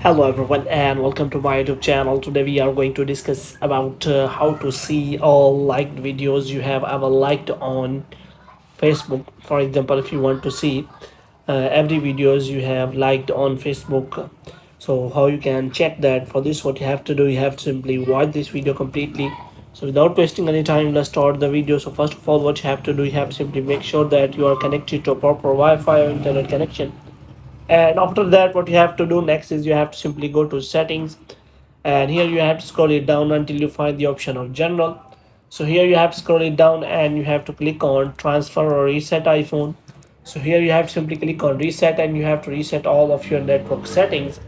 Hello everyone and welcome to my YouTube channel. Today we are going to discuss about how to see all liked videos you have ever liked on Facebook. For example, if you want to see every videos you have liked on Facebook, so how you can check that. For this, what you have to do, you have to simply watch this video completely. So without wasting any time, let's start the video. So first of all, what you have to do, you have to simply make sure that you are connected to a proper Wi-Fi or internet connection. And after that, what you have to do next is you have to simply go to settings, and here you have to scroll it down until you find the option of general. So here you have to scroll it down and you have to click on transfer or reset iPhone. So here you have to simply click on reset and you have to reset all of your network settings.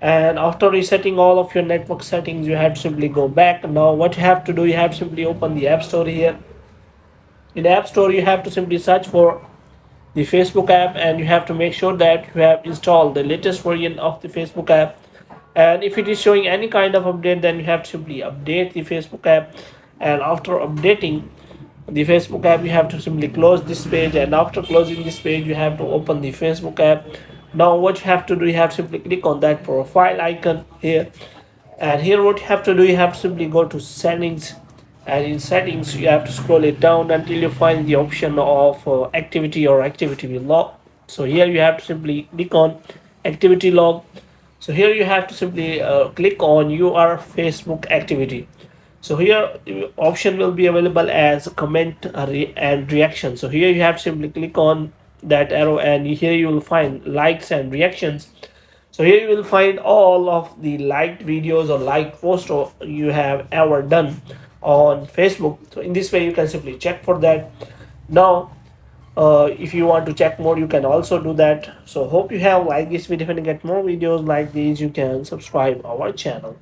And after resetting all of your network settings, you have to simply go back. Now what you have to do, you have to simply open the app store. Here in the app store, you have to simply search for the Facebook app, and you have to make sure that you have installed the latest version of the Facebook app. And if it is showing any kind of update, then you have to simply update the Facebook app. And after updating the Facebook app, you have to simply close this page, and after closing this page, you have to open the Facebook app. Now what you have to do, you have to simply click on that profile icon here, and here what you have to do, you have to simply go to settings, and in settings you have to scroll it down until you find the option of activity or activity log. So here you have to simply click on activity log. So here you have to simply click on your Facebook activity. So here option will be available as comment and reaction. So here you have to simply click on that arrow, and here you will find likes and reactions. So here you will find all of the liked videos or liked posts you have ever done on Facebook. So in this way you can simply check for that. Now if you want to check more, you can also do that. So hope you have liked this video. If you get more videos like these, you can subscribe our channel.